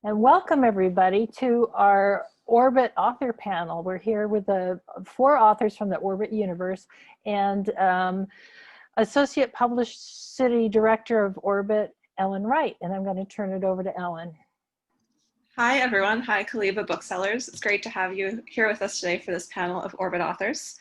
And welcome everybody to our Orbit author panel. We're here with the 4 authors from the Orbit universe and Associate Publicity Director of Orbit, Ellen Wright. And I'm going to turn it over to Ellen. Hi everyone. Hi Kaliba Booksellers. It's great to have you here with us today for this panel of Orbit authors.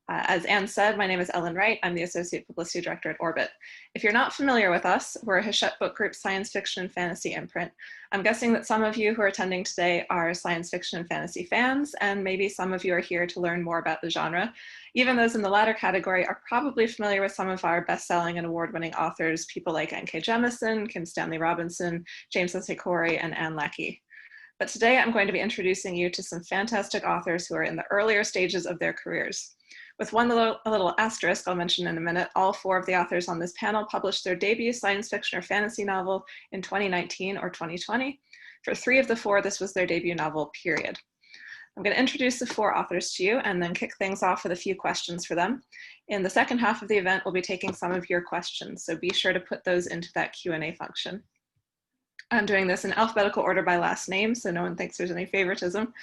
As Anne said, my name is Ellen Wright. I'm the Associate Publicity Director at Orbit. If you're not familiar with us, we're a Hachette Book Group science fiction and fantasy imprint. I'm guessing that some of you who are attending today are science fiction and fantasy fans, and maybe some of you are here to learn more about the genre. Even those in the latter category are probably familiar with some of our best-selling and award-winning authors, people like N.K. Jemisin, Kim Stanley Robinson, James S. Corey, and Anne Leckie. But today I'm going to be introducing you to some fantastic authors who are in the earlier stages of their careers. With a little asterisk I'll mention in a minute, all 4 of the authors on this panel published their debut science fiction or fantasy novel in 2019 or 2020. For 3 of the 4, this was their debut novel, period. I'm going to introduce the 4 authors to you and then kick things off with a few questions for them. In the second half of the event, we'll be taking some of your questions, so be sure to put those into that Q&A function. I'm doing this in alphabetical order by last name, so no one thinks there's any favoritism.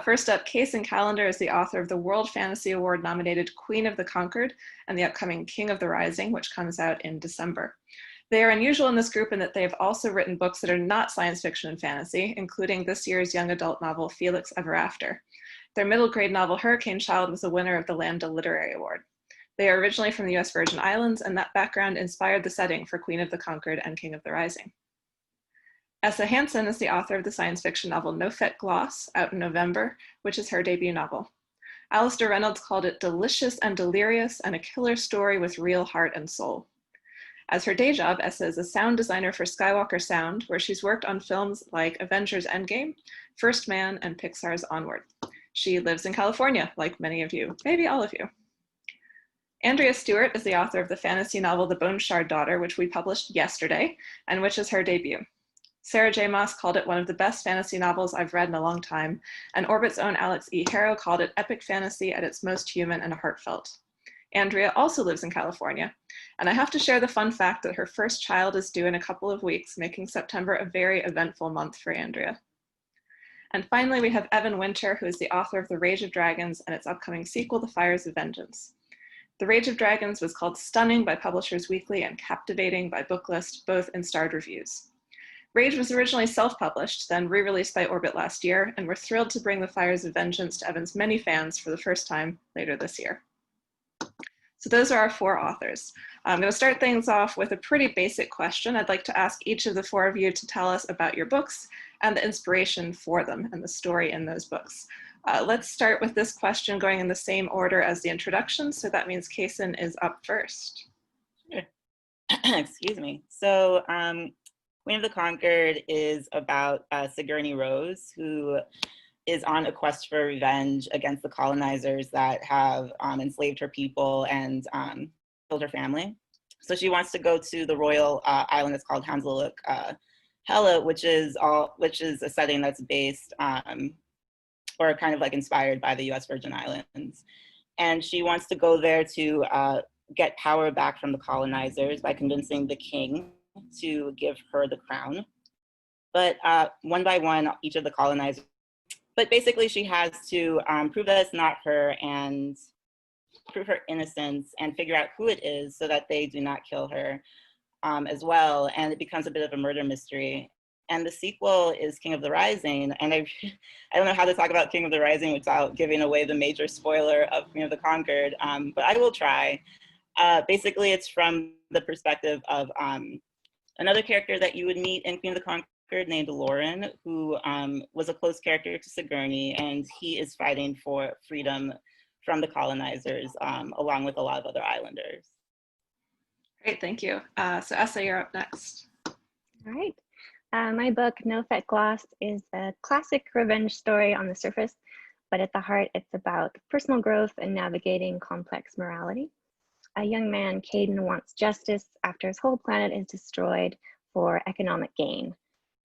First up, Kacen Callender is the author of the World Fantasy Award nominated Queen of the Concord and the upcoming King of the Rising, which comes out in December. They are unusual in this group in that they have also written books that are not science fiction and fantasy, including this year's young adult novel, Felix Ever After. Their middle grade novel, Hurricane Child, was the winner of the Lambda Literary Award. They are originally from the US Virgin Islands, and that background inspired the setting for Queen of the Concord and King of the Rising. Essa Hansen is the author of the science fiction novel Nophek Gloss, out in November, which is her debut novel. Alistair Reynolds called it delicious and delirious and a killer story with real heart and soul. As her day job, Essa is a sound designer for Skywalker Sound, where she's worked on films like Avengers Endgame, First Man, and Pixar's Onward. She lives in California, like many of you, maybe all of you. Andrea Stewart is the author of the fantasy novel The Bone Shard Daughter, which we published yesterday, and which is her debut. Sarah J. Maas called it one of the best fantasy novels I've read in a long time, and Orbit's own Alex E. Harrow called it epic fantasy at its most human and heartfelt. Andrea also lives in California, and I have to share the fun fact that her first child is due in a couple of weeks, making September a very eventful month for Andrea. And finally, we have Evan Winter, who is the author of The Rage of Dragons and its upcoming sequel, The Fires of Vengeance. The Rage of Dragons was called stunning by Publishers Weekly and captivating by Booklist, both in starred reviews. Rage was originally self-published, then re-released by Orbit last year, and we're thrilled to bring The Fires of Vengeance to Evan's many fans for the first time later this year. So those are our 4 authors. I'm going to start things off with a pretty basic question. I'd like to ask each of the 4 of you to tell us about your books and the inspiration for them and the story in those books. Let's start with this question going in the same order as the introduction, so that means Kacen is up first. Sure. Excuse me. So, Queen of the Concord is about Sigourney Rose, who is on a quest for revenge against the colonizers that have enslaved her people and killed her family. So she wants to go to the royal island that's called Hansen, Hela, which is a setting that's based or kind of like inspired by the US Virgin Islands. And she wants to go there to get power back from the colonizers by convincing the king to give her the crown. But one by one, each of the colonizers, but basically she has to prove that it's not her and prove her innocence and figure out who it is so that they do not kill her as well. And it becomes a bit of a murder mystery. And the sequel is King of the Rising. And I don't know how to talk about King of the Rising without giving away the major spoiler of Queen of the Concord, but I will try. Basically, it's from the perspective of another character that you would meet in Queen of the Concord named Lauren, who was a close character to Sigourney, and he is fighting for freedom from the colonizers, along with a lot of other islanders. Great, thank you. So Essa, you're up next. All right. My book, Nophek Gloss, is a classic revenge story on the surface, but at the heart, it's about personal growth and navigating complex morality. A young man, Kacen, wants justice after his whole planet is destroyed for economic gain.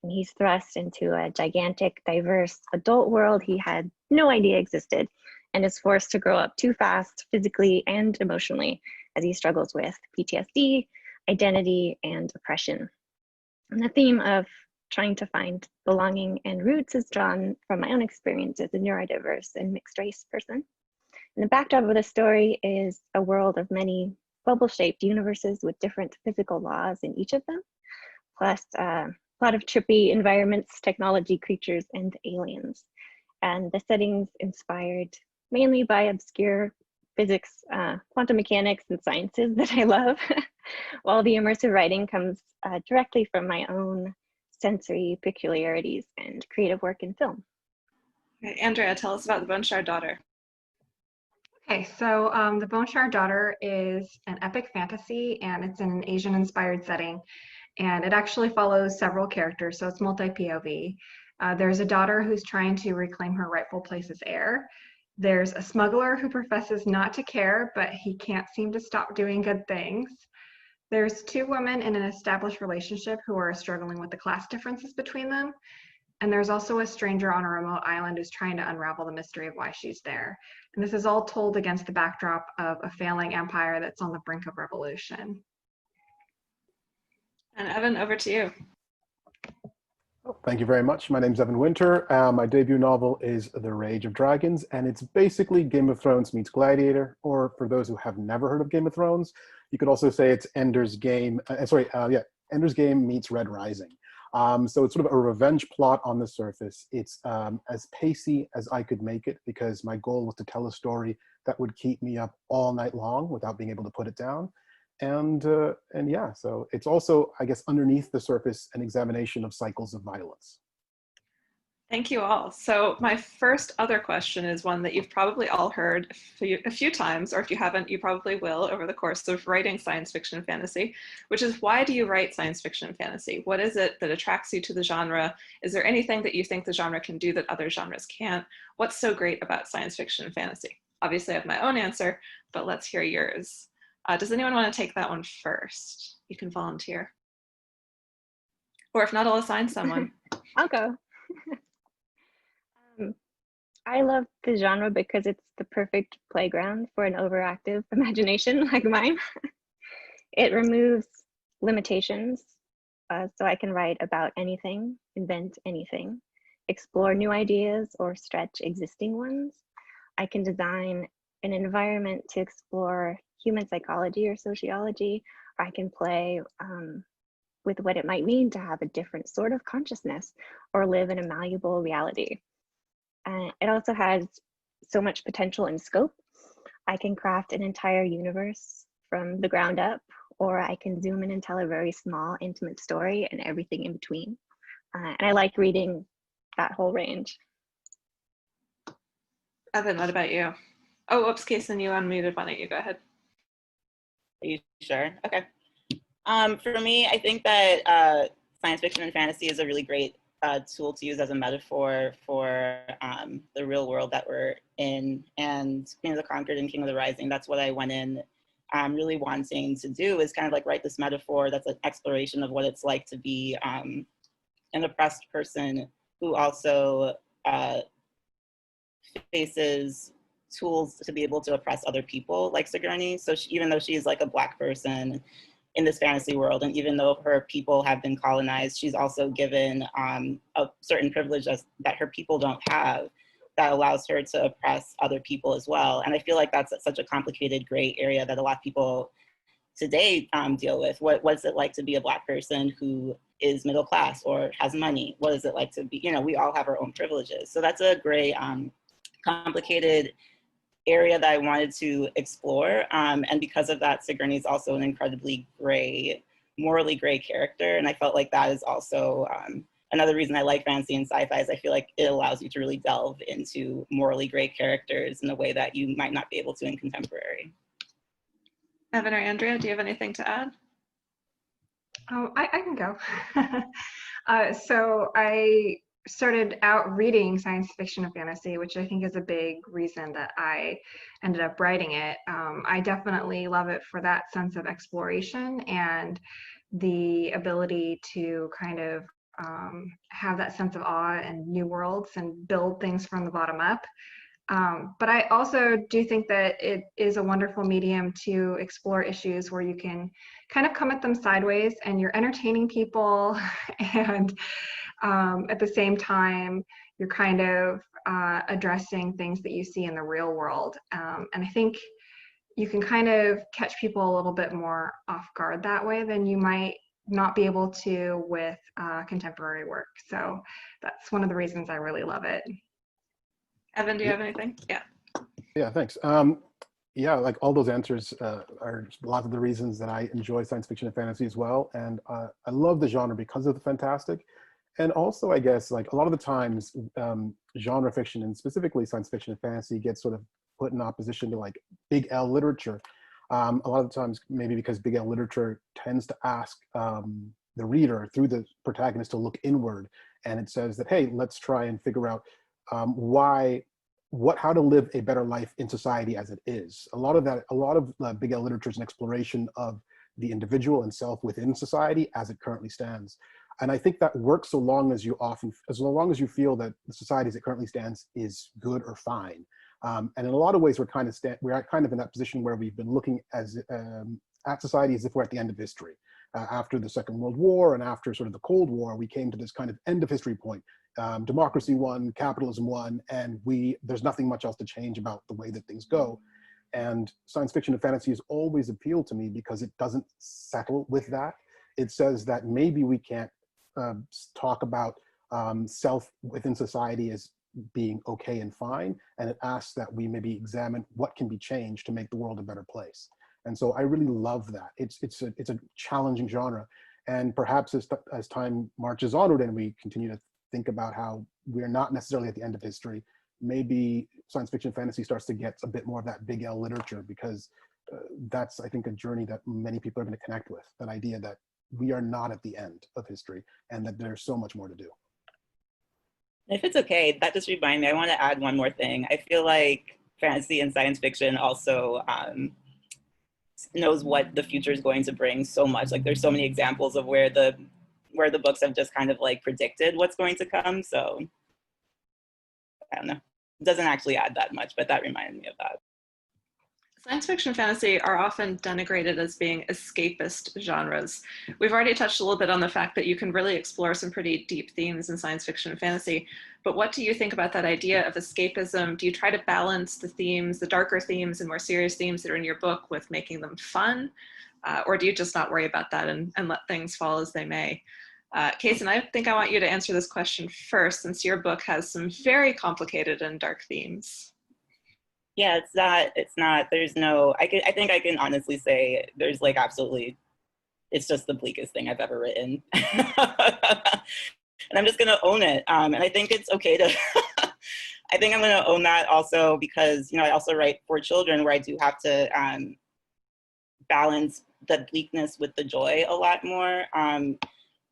And he's thrust into a gigantic, diverse adult world he had no idea existed, and is forced to grow up too fast, physically and emotionally, as he struggles with PTSD, identity, and oppression. And the theme of trying to find belonging and roots is drawn from my own experience as a neurodiverse and mixed race person. And the backdrop of the story is a world of many bubble-shaped universes with different physical laws in each of them, plus a lot of trippy environments, technology, creatures, and aliens. And the setting's inspired mainly by obscure physics, quantum mechanics, and sciences that I love, while the immersive writing comes directly from my own sensory peculiarities and creative work in film. Okay, Andrea, tell us about The Bone Shard Daughter. Okay, so The Bone Shard Daughter is an epic fantasy, and it's in an Asian-inspired setting, and it actually follows several characters, so it's multi-POV. There's a daughter who's trying to reclaim her rightful place as heir. There's a smuggler who professes not to care, but he can't seem to stop doing good things. There's two women in an established relationship who are struggling with the class differences between them. And there's also a stranger on a remote island who's trying to unravel the mystery of why she's there. And this is all told against the backdrop of a failing empire that's on the brink of revolution. And Evan, over to you. Thank you very much. My name's Evan Winter. My debut novel is The Rage of Dragons, and it's basically Game of Thrones meets Gladiator, or for those who have never heard of Game of Thrones, you could also say it's Ender's Game, Ender's Game meets Red Rising. So it's sort of a revenge plot on the surface. It's as pacey as I could make it, because my goal was to tell a story that would keep me up all night long without being able to put it down. And yeah, so it's also, I guess, underneath the surface, an examination of cycles of violence. Thank you all. So my first other question is one that you've probably all heard a few times, or if you haven't, you probably will over the course of writing science fiction and fantasy, which is, why do you write science fiction and fantasy? What is it that attracts you to the genre? Is there anything that you think the genre can do that other genres can't? What's so great about science fiction and fantasy? Obviously I have my own answer, but let's hear yours. Does anyone want to take that one first? You can volunteer. Or if not, I'll assign someone. I'll go. I love the genre because it's the perfect playground for an overactive imagination like mine. It removes limitations, so I can write about anything, invent anything, explore new ideas, or stretch existing ones. I can design an environment to explore human psychology or sociology, or I can play with what it might mean to have a different sort of consciousness or live in a malleable reality. It also has so much potential and scope. I can craft an entire universe from the ground up, or I can zoom in and tell a very small, intimate story and everything in between. And I like reading that whole range. Evan, what about you? Oh, whoops, Kacen, you unmuted. Why don't you go ahead? Are you sure? Okay. For me, I think that science fiction and fantasy is a really great tool to use as a metaphor for the real world that we're in. And Queen of the Concord and King of the Rising, that's what I went in really wanting to do, is kind of like write this metaphor that's an exploration of what it's like to be an oppressed person who also faces tools to be able to oppress other people, like Sigourney. So even though she's like a Black person in this fantasy world, and even though her people have been colonized, she's also given a certain privilege that her people don't have, that allows her to oppress other people as well. And I feel like that's such a complicated gray area that a lot of people today deal with. What's it like to be a Black person who is middle class or has money? What is it like to be, we all have our own privileges. So that's a gray, complicated area that I wanted to explore. And because of that, Sigourney is also an incredibly gray, morally gray character. And I felt like that is also another reason I like fantasy and sci-fi, is I feel like it allows you to really delve into morally gray characters in a way that you might not be able to in contemporary. Evan or Andrea, do you have anything to add? Oh, I can go. So I started out reading science fiction and fantasy, which I think is a big reason that I ended up writing it. I definitely love it for that sense of exploration and the ability to kind of have that sense of awe and new worlds and build things from the bottom up. But I also do think that it is a wonderful medium to explore issues where you can kind of come at them sideways and you're entertaining people and at the same time, you're kind of addressing things that you see in the real world. And I think you can kind of catch people a little bit more off guard that way than you might not be able to with contemporary work. So that's one of the reasons I really love it. Evan, do you have anything? Yeah. Yeah, thanks. Yeah, like all those answers are lots of the reasons that I enjoy science fiction and fantasy as well. And I love the genre because of the fantastic. And also, I guess, like a lot of the times, genre fiction and specifically science fiction and fantasy gets sort of put in opposition to like big L literature. A lot of the times, maybe because big L literature tends to ask the reader through the protagonist to look inward. And it says that, hey, let's try and figure out how to live a better life in society as it is. A lot of big L literature is an exploration of the individual and self within society as it currently stands. And I think that works so long as you feel that the society as it currently stands is good or fine. And in a lot of ways, we're kind of in that position where we've been looking at society as if we're at the end of history. After the Second World War and after sort of the Cold War, we came to this kind of end of history point. Democracy won, capitalism won, and there's nothing much else to change about the way that things go. And science fiction and fantasy has always appealed to me because it doesn't settle with that. It says that maybe we can't talk about self within society as being okay and fine, and it asks that we maybe examine what can be changed to make the world a better place. And so I really love that. It's a challenging genre, and perhaps as time marches onward and we continue to think about how we're not necessarily at the end of history, maybe science fiction fantasy starts to get a bit more of that big L literature, because that's, I think, a journey that many people are going to connect with, that idea that we are not at the end of history and that there's so much more to do. If it's okay, that just reminded me, I want to add one more thing. I feel like fantasy and science fiction also knows what the future is going to bring so much. Like there's so many examples of where the books have just kind of like predicted what's going to come. So I don't know, it doesn't actually add that much, but that reminded me of that. Science fiction and fantasy are often denigrated as being escapist genres. We've already touched a little bit on the fact that you can really explore some pretty deep themes in science fiction and fantasy, but what do you think about that idea of escapism? Do you try to balance the themes, the darker themes and more serious themes that are in your book with making them fun? Or do you just not worry about that and let things fall as they may? Kacen, I think I want you to answer this question first, since your book has some very complicated and dark themes. Yeah, it's not, there's no, I think I can honestly say there's like absolutely, it's just the bleakest thing I've ever written. And I'm just gonna own it. And I think it's okay to, I think I'm gonna own that also because, I also write for children where I do have to balance the bleakness with the joy a lot more.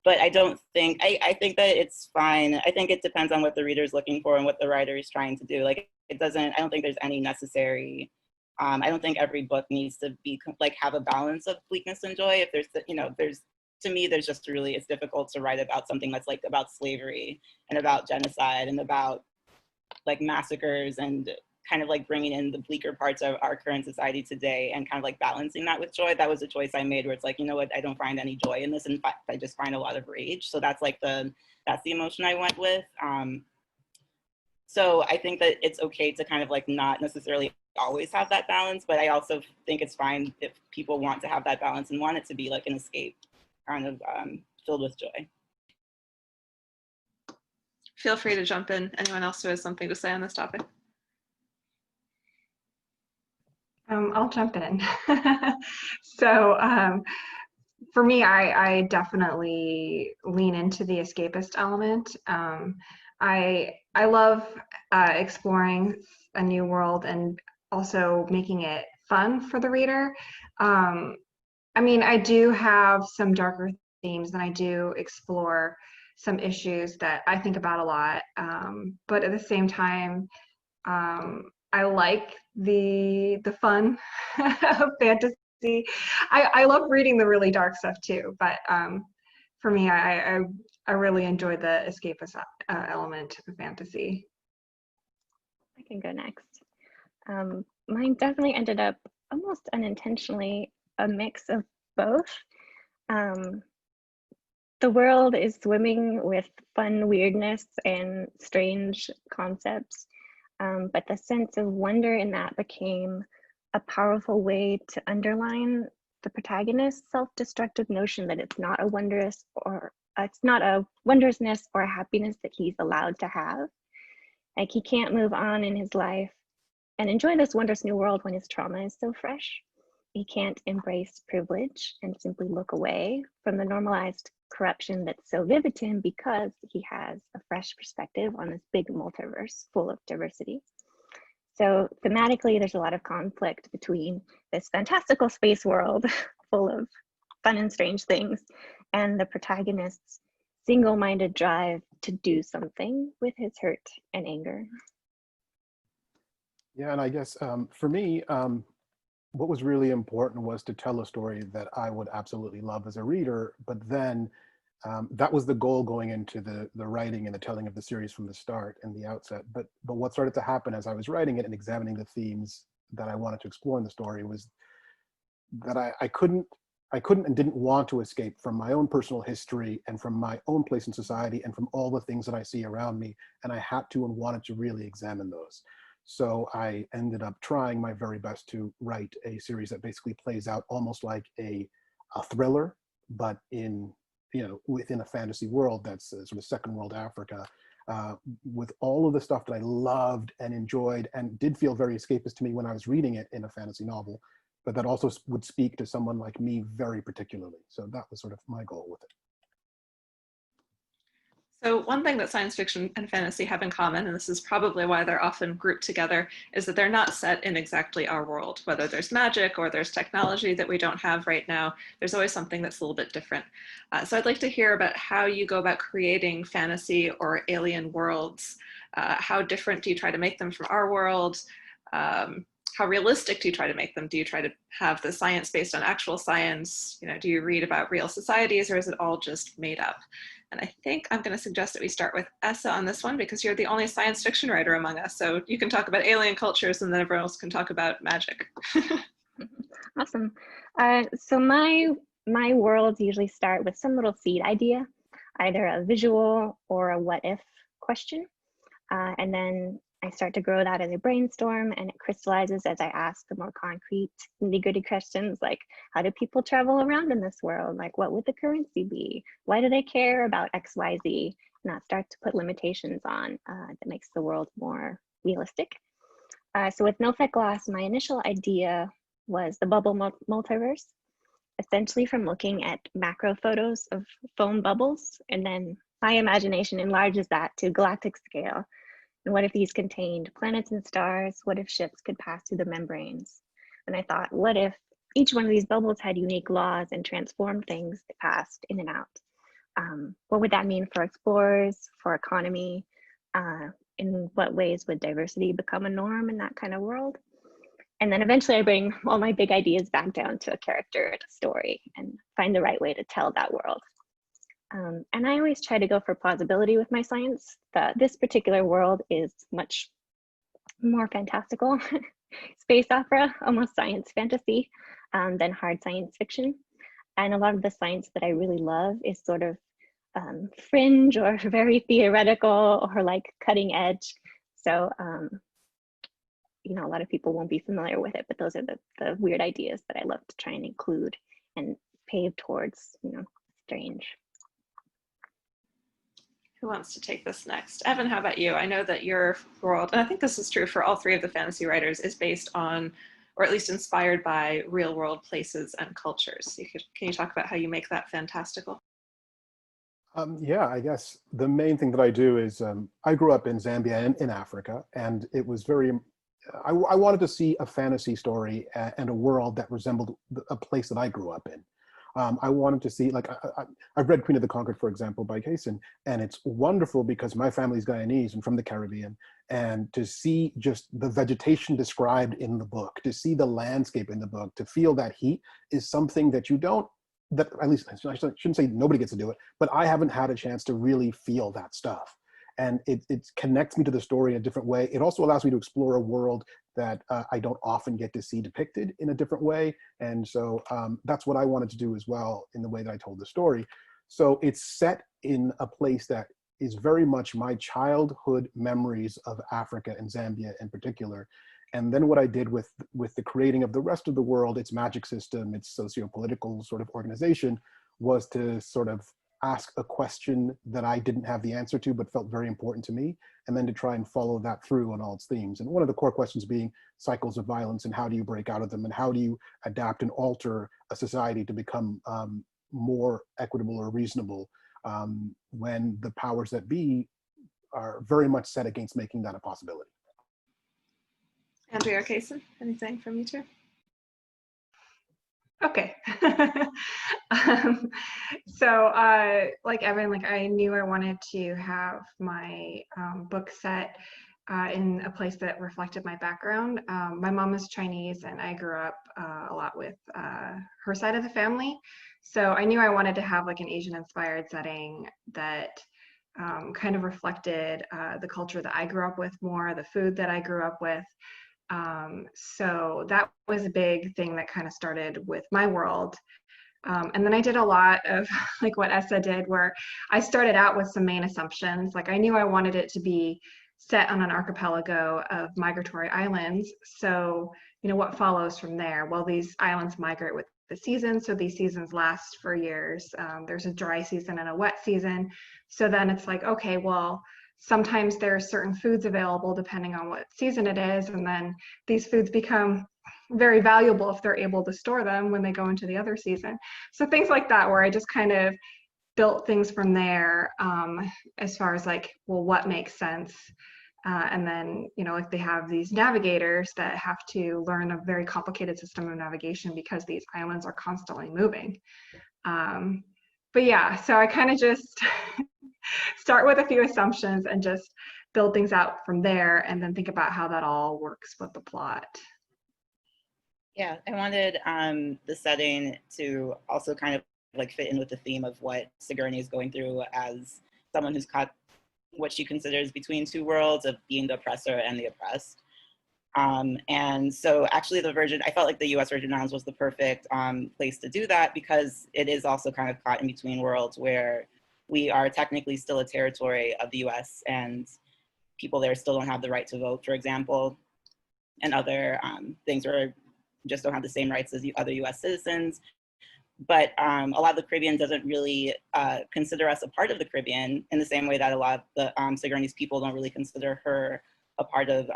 But I don't think, I think that it's fine. I think it depends on what the reader's looking for and what the writer is trying to do. Like, I don't think there's any necessary, I don't think every book needs to be like have a balance of bleakness and joy. If there's, to me, there's just really, it's difficult to write about something that's like about slavery and about genocide and about like massacres and kind of like bringing in the bleaker parts of our current society today and kind of like balancing that with joy. That was a choice I made where it's like, you know what, I don't find any joy in this. In fact, I just find a lot of rage. So that's like that's the emotion I went with. So I think that it's okay to kind of like not necessarily always have that balance, but I also think it's fine if people want to have that balance and want it to be like an escape kind of filled with joy. Feel free to jump in. Anyone else who has something to say on this topic? I'll jump in. So for me, I definitely lean into the escapist element. I love exploring a new world and also making it fun for the reader. I mean, I do have some darker themes and I do explore some issues that I think about a lot. But at the same time, I like the fun of fantasy. I love reading the really dark stuff too, but for me, I really enjoy the escapist element of fantasy. I can go next. Mine definitely ended up almost unintentionally a mix of both. The world is swimming with fun weirdness and strange concepts, but the sense of wonder in that became a powerful way to underline the protagonist's self-destructive notion that it's not a wondrousness or a happiness that he's allowed to have. Like, he can't move on in his life and enjoy this wondrous new world when his trauma is so fresh. He can't embrace privilege and simply look away from the normalized corruption that's so vivid to him because he has a fresh perspective on this big multiverse full of diversity. So thematically, there's a lot of conflict between this fantastical space world full of fun and strange things and the protagonist's single-minded drive to do something with his hurt and anger. Yeah, and I guess for me, what was really important was to tell a story that I would absolutely love as a reader, but then that was the goal going into the writing and the telling of the series from the start and the outset. But what started to happen as I was writing it and examining the themes that I wanted to explore in the story was that I couldn't and didn't want to escape from my own personal history and from my own place in society and from all the things that I see around me. And I had to and wanted to really examine those. So I ended up trying my very best to write a series that basically plays out almost like a thriller, but within a fantasy world that's sort of second world Africa, with all of the stuff that I loved and enjoyed and did feel very escapist to me when I was reading it in a fantasy novel, but that also would speak to someone like me very particularly. So that was sort of my goal with it. So one thing that science fiction and fantasy have in common, and this is probably why they're often grouped together, is that they're not set in exactly our world. Whether there's magic or there's technology that we don't have right now, there's always something that's a little bit different. So I'd like to hear about how you go about creating fantasy or alien worlds. How different do you try to make them from our world? How realistic do you try to make them? Do you try to have the science based on actual science? Do you read about real societies, or is it all just made up? And I think I'm going to suggest that we start with Essa on this one, because you're the only science fiction writer among us. So you can talk about alien cultures and then everyone else can talk about magic. Awesome. So my worlds usually start with some little seed idea, either a visual or a what if question. And then I start to grow that as a brainstorm, and it crystallizes as I ask the more concrete, nitty-gritty questions like, how do people travel around in this world? Like, what would the currency be? Why do they care about X, Y, Z? And that starts to put limitations on that makes the world more realistic. So with Nophek Glass, my initial idea was the bubble multiverse, essentially from looking at macro photos of foam bubbles, and then my imagination enlarges that to galactic scale. And what if these contained planets and stars? What if ships could pass through the membranes? And I thought, what if each one of these bubbles had unique laws and transformed things that passed in and out? What would that mean for explorers, for economy? In what ways would diversity become a norm in that kind of world? And then eventually I bring all my big ideas back down to a character and a story and find the right way to tell that world. And I always try to go for plausibility with my science. This particular world is much more fantastical, space opera, almost science fantasy, than hard science fiction. And a lot of the science that I really love is sort of fringe or very theoretical or like cutting edge. So, a lot of people won't be familiar with it, but those are the weird ideas that I love to try and include and pave towards, strange. Who wants to take this next? Evan, how about you? I know that your world, and I think this is true for all three of the fantasy writers, is based on, or at least inspired by, real world places and cultures. Can you talk about how you make that fantastical? Yeah, I guess the main thing that I do is I grew up in Zambia in Africa, and it was very, I wanted to see a fantasy story and a world that resembled a place that I grew up in. I wanted to see, like, I've read Queen of the Concord, for example, by Kacen, and it's wonderful because my family's Guyanese and from the Caribbean, and to see just the vegetation described in the book, to see the landscape in the book, to feel that heat is something that you don't, that at least I shouldn't say nobody gets to do it, but I haven't had a chance to really feel that stuff. And it connects me to the story in a different way. It also allows me to explore a world that I don't often get to see depicted in a different way. And so that's what I wanted to do as well in the way that I told the story. So it's set in a place that is very much my childhood memories of Africa and Zambia in particular. And then what I did with the creating of the rest of the world, its magic system, its socio-political sort of organization, was to sort of ask a question that I didn't have the answer to, but felt very important to me, and then to try and follow that through on all its themes. And one of the core questions being cycles of violence and how do you break out of them, and how do you adapt and alter a society to become more equitable or reasonable when the powers that be are very much set against making that a possibility. Andrea or Kacen, anything from you two? Okay. So like Evan, like I knew I wanted to have my book set in a place that reflected my background. My mom is Chinese and I grew up a lot with her side of the family. So I knew I wanted to have like an Asian inspired setting that kind of reflected the culture that I grew up with more, the food that I grew up with. So that was a big thing that kind of started with my world. And then I did a lot of like what Essa did, where I started out with some main assumptions. Like I knew I wanted it to be set on an archipelago of migratory islands. So, you know, what follows from there? Well, these islands migrate with the seasons. So these seasons last for years. There's a dry season and a wet season. So then it's like, okay, well, sometimes there are certain foods available depending on what season it is. And then these foods become very valuable if they're able to store them when they go into the other season. So things like that, where I just kind of built things from there as far as like, well, what makes sense? And then, you know, like they have these navigators that have to learn a very complicated system of navigation because these islands are constantly moving. But yeah, so I kind of just start with a few assumptions and just build things out from there and then think about how that all works with the plot. Yeah, I wanted the setting to also kind of like fit in with the theme of what Sigourney is going through as someone who's caught what she considers between two worlds of being the oppressor and the oppressed. And so actually I felt like the US Virgin Islands was the perfect place to do that, because it is also kind of caught in between worlds where we are technically still a territory of the US and people there still don't have the right to vote, for example, and other things where just don't have the same rights as the other US citizens. But a lot of the Caribbean doesn't really consider us a part of the Caribbean in the same way that a lot of the Sigourney's people don't really consider her a part of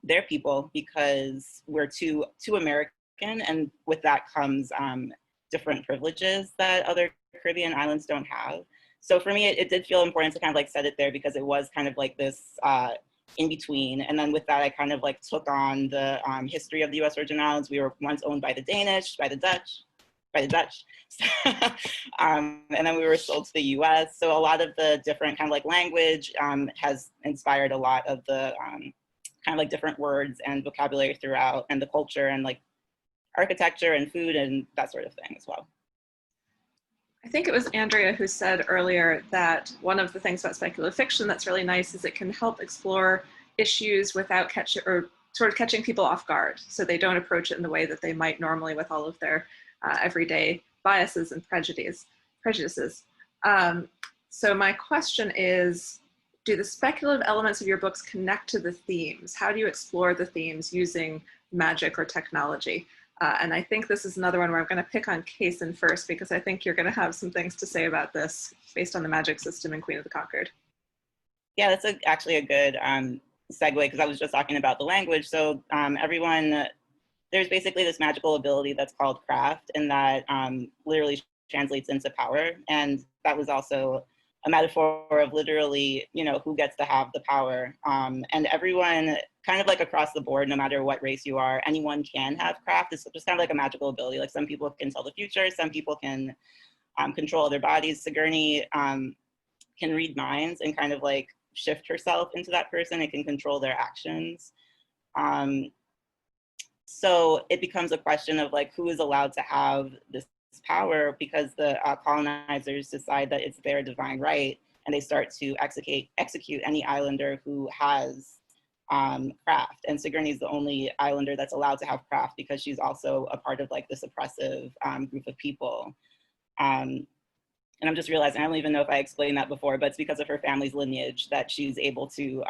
their people, because we're too American, and with that comes different privileges that other Caribbean islands don't have. So for me, it did feel important to kind of like set it there, because it was kind of like this in between. And then with that, I kind of like took on the history of the US Virgin Islands. We were once owned by the Danish, by the Dutch. And then we were sold to the US. So a lot of the different kind of like language has inspired a lot of the kind of like different words and vocabulary throughout, and the culture and like architecture and food and that sort of thing as well. I think it was Andrea who said earlier that one of the things about speculative fiction that's really nice is it can help explore issues without catching people off guard, so they don't approach it in the way that they might normally with all of their everyday biases and prejudices. So my question is, do the speculative elements of your books connect to the themes? How do you explore the themes using magic or technology? And I think this is another one where I'm going to pick on Kacen first, because I think you're going to have some things to say about this based on the magic system in Queen of the Concord. Yeah, that's actually a good segue, because I was just talking about the language. So there's basically this magical ability that's called craft, and that literally translates into power. And that was also a metaphor of literally, you know, who gets to have the power. And everyone kind of like across the board, no matter what race you are, anyone can have craft. It's just kind of like a magical ability. Like some people can tell the future, some people can control their bodies. Sigourney can read minds and kind of like shift herself into that person and can control their actions. So it becomes a question of like, who is allowed to have this power, because the colonizers decide that it's their divine right and they start to execute any islander who has craft. And Sigourney is the only islander that's allowed to have craft because she's also a part of like this oppressive group of people. And I'm just realizing, I don't even know if I explained that before, but it's because of her family's lineage that she's able to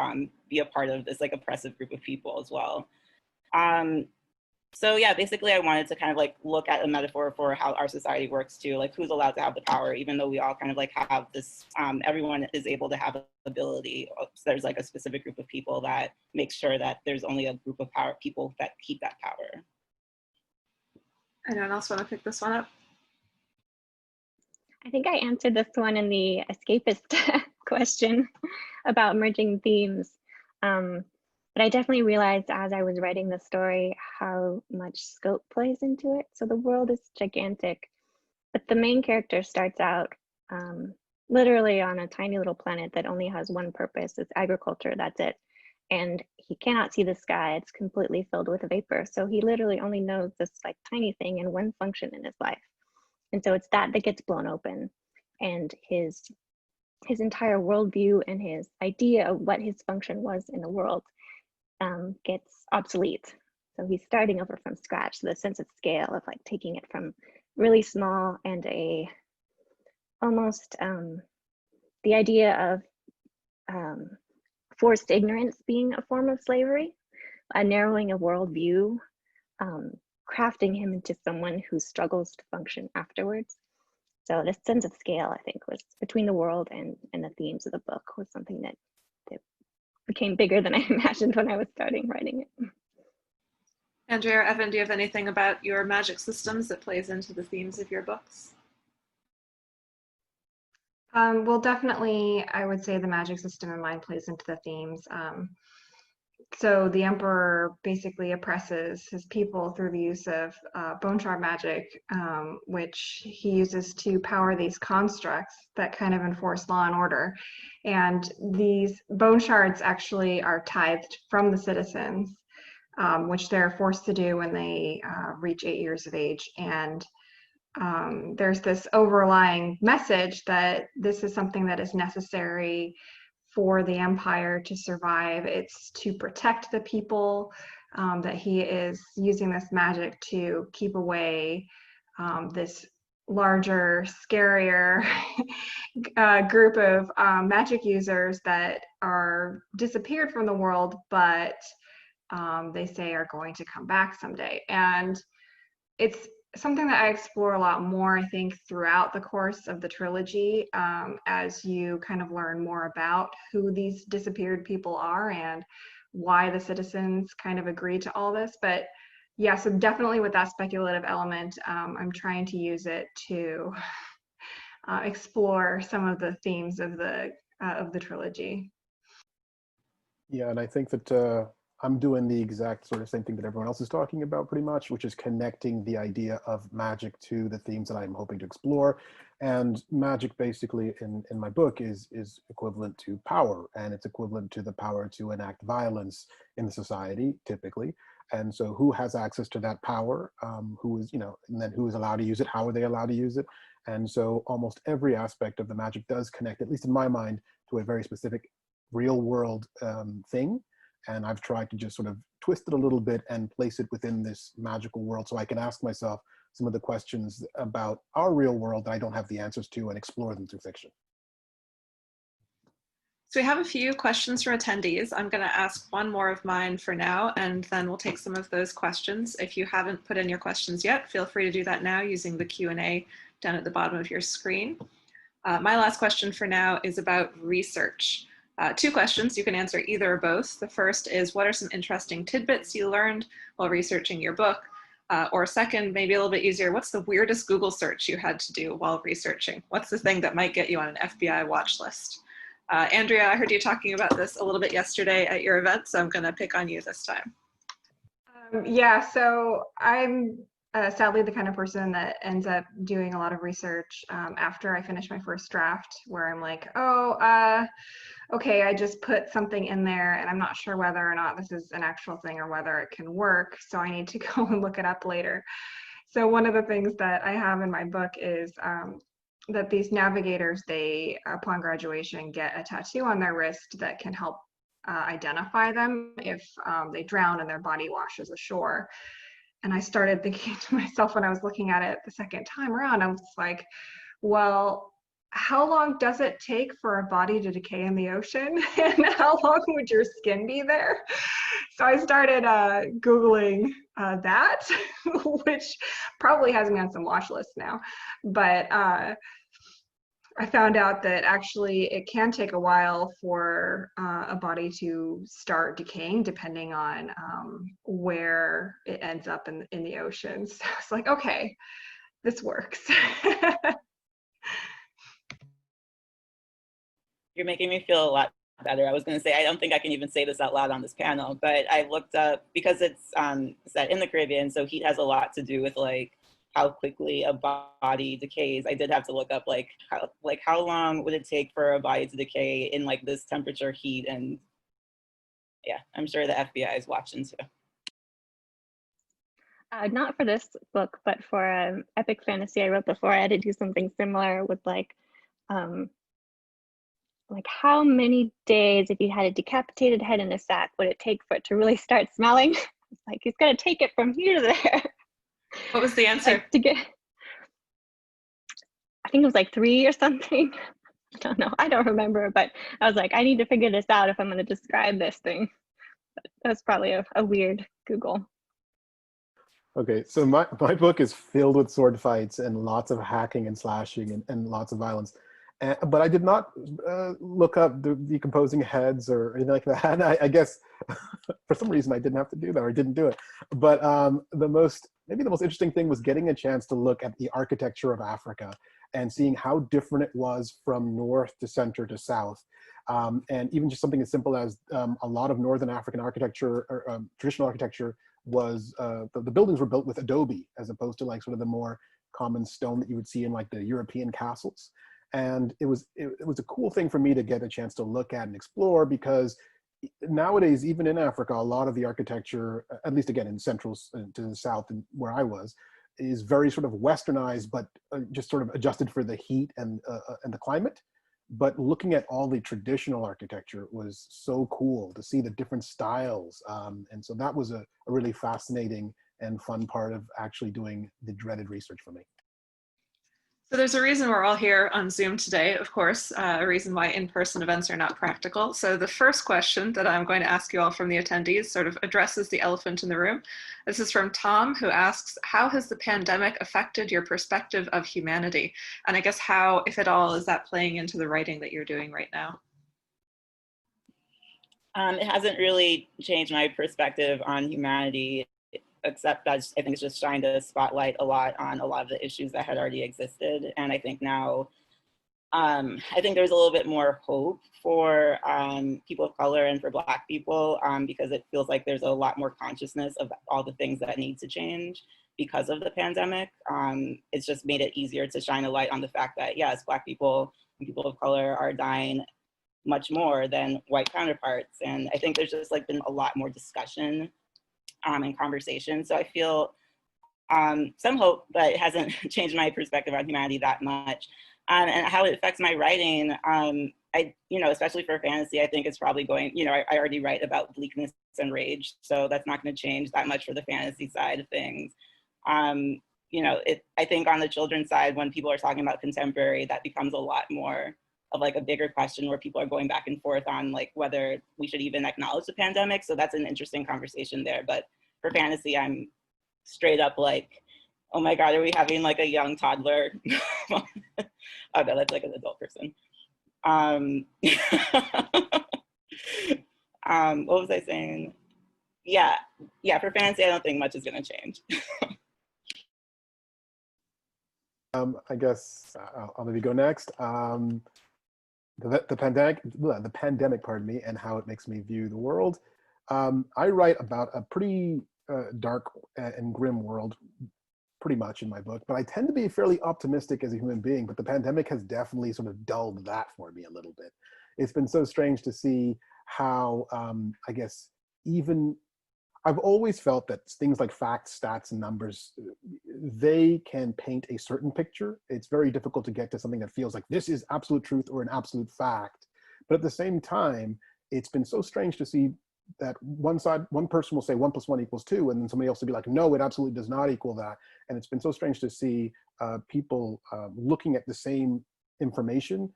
be a part of this like oppressive group of people as well. So yeah, basically I wanted to kind of like look at a metaphor for how our society works too, like who's allowed to have the power, even though we all kind of like have this, everyone is able to have ability. So there's like a specific group of people that makes sure that there's only a group of people that keep that power. Anyone else want to pick this one up? I think I answered this one in the escapist question about merging themes. But I definitely realized as I was writing the story how much scope plays into it. So the world is gigantic, but the main character starts out literally on a tiny little planet that only has one purpose. It's agriculture, that's it. And he cannot see the sky, it's completely filled with vapor. So he literally only knows this like tiny thing and one function in his life. And so it's that gets blown open, and his entire worldview and his idea of what his function was in the world gets obsolete. So he's starting over from scratch. So the sense of scale of like taking it from really small and almost the idea of forced ignorance being a form of slavery, a narrowing of worldview, crafting him into someone who struggles to function afterwards. So this sense of scale, I think, was between the world and the themes of the book was something that became bigger than I imagined when I was starting writing it. Andrea or Evan, do you have anything about your magic systems that plays into the themes of your books? Well, definitely, I would say the magic system in mine plays into the themes. So the emperor basically oppresses his people through the use of bone shard magic, which he uses to power these constructs that kind of enforce law and order. And these bone shards actually are tithed from the citizens, which they're forced to do when they reach 8 years of age. And there's this overlying message that this is something that is necessary for the empire to survive. It's to protect the people, that he is using this magic to keep away this larger, scarier group of magic users that are disappeared from the world, but they say are going to come back someday. And it's something that I explore a lot more, I think, throughout the course of the trilogy, as you kind of learn more about who these disappeared people are and why the citizens kind of agree to all this. But yeah, so definitely with that speculative element, I'm trying to use it to explore some of the themes of the trilogy. Yeah, and I think that I'm doing the exact sort of same thing that everyone else is talking about pretty much, which is connecting the idea of magic to the themes that I'm hoping to explore. And magic basically in my book is equivalent to power, and it's equivalent to the power to enact violence in the society, typically. And so who has access to that power, who is, and then who is allowed to use it, how are they allowed to use it? And so almost every aspect of the magic does connect, at least in my mind, to a very specific real world thing. And I've tried to just sort of twist it a little bit and place it within this magical world so I can ask myself some of the questions about our real world that I don't have the answers to and explore them through fiction. So we have a few questions from attendees. I'm going to ask one more of mine for now, and then we'll take some of those questions. If you haven't put in your questions yet, feel free to do that now using the Q&A down at the bottom of your screen. My last question for now is about research. Two questions, you can answer either or both. The first is, what are some interesting tidbits you learned while researching your book? Or second, maybe a little bit easier, what's the weirdest Google search you had to do while researching? What's the thing that might get you on an FBI watch list? Andrea, I heard you talking about this a little bit yesterday at your event, so I'm gonna pick on you this time. Yeah, so I'm sadly the kind of person that ends up doing a lot of research after I finish my first draft, where I'm like, okay, I just put something in there and I'm not sure whether or not this is an actual thing or whether it can work, so I need to go and look it up later. So one of the things that I have in my book is that these navigators, they, upon graduation, get a tattoo on their wrist that can help identify them if they drown and their body washes ashore. And I started thinking to myself when I was looking at it the second time around, I was like, well, how long does it take for a body to decay in the ocean? And how long would your skin be there? So I started Googling that, which probably has me on some watch lists now. But I found out that actually it can take a while for a body to start decaying depending on where it ends up in the ocean. So I was like, okay, this works. You're making me feel a lot better. I was going to say, I don't think I can even say this out loud on this panel, but I looked up, because it's set in the Caribbean, so heat has a lot to do with like how quickly a body decays. I did have to look up how long would it take for a body to decay in like this temperature, heat, and yeah, I'm sure the FBI is watching too. Not for this book, but for epic fantasy I wrote before, I had to do something similar with like how many days, if you had a decapitated head in a sack, would it take for it to really start smelling? It's like, it's gonna take it from here to there. What was the answer? Like, I think it was like 3 or something. I don't know, I don't remember, but I was like, I need to figure this out if I'm gonna describe this thing. But that's probably a weird Google. Okay, so my book is filled with sword fights and lots of hacking and slashing and lots of violence. But I did not look up the decomposing heads or anything like that. I guess for some reason I didn't have to do that, or I didn't do it. But maybe the most interesting thing was getting a chance to look at the architecture of Africa and seeing how different it was from north to center to south. And even just something as simple as a lot of Northern African architecture, or traditional architecture, was the buildings were built with adobe as opposed to like sort of the more common stone that you would see in like the European castles. And it was a cool thing for me to get a chance to look at and explore, because nowadays, even in Africa, a lot of the architecture, at least again in central to the south and where I was, is very sort of westernized, but just sort of adjusted for the heat and the climate. But looking at all the traditional architecture was so cool to see the different styles. And so that was a really fascinating and fun part of actually doing the dreaded research for me. So there's a reason we're all here on Zoom today, of course, a reason why in-person events are not practical. So the first question that I'm going to ask you all from the attendees sort of addresses the elephant in the room. This is from Tom, who asks, how has the pandemic affected your perspective of humanity? And I guess how, if at all, is that playing into the writing that you're doing right now? It hasn't really changed my perspective on humanity, except that I think it's just trying to spotlight a lot on a lot of the issues that had already existed. And I think now, I think there's a little bit more hope for people of color and for Black people, because it feels like there's a lot more consciousness of all the things that need to change because of the pandemic. It's just made it easier to shine a light on the fact that, yes, Black people and people of color are dying much more than white counterparts. And I think there's just like been a lot more discussion and conversation. So I feel some hope, but it hasn't changed my perspective on humanity that much. And how it affects my writing, especially for fantasy, I think it's probably going, I already write about bleakness and rage, so that's not going to change that much for the fantasy side of things. I think on the children's side, when people are talking about contemporary, that becomes a lot more of like a bigger question where people are going back and forth on like whether we should even acknowledge the pandemic. So that's an interesting conversation there. But for fantasy, I'm straight up like, oh my God, are we having like a young toddler? Oh no, that's like an adult person. What was I saying? Yeah, for fantasy, I don't think much is gonna change. I guess I'll maybe go next. The pandemic, pardon me, and how it makes me view the world. I write about a pretty dark and grim world, pretty much in my book, but I tend to be fairly optimistic as a human being, but the pandemic has definitely sort of dulled that for me a little bit. It's been so strange to see how, I guess, even I've always felt that things like facts, stats, and numbers, they can paint a certain picture. It's very difficult to get to something that feels like this is absolute truth or an absolute fact. But at the same time, it's been so strange to see that one person will say 1 + 1 = 2, and then somebody else will be like, no, it absolutely does not equal that. And it's been so strange to see people looking at the same information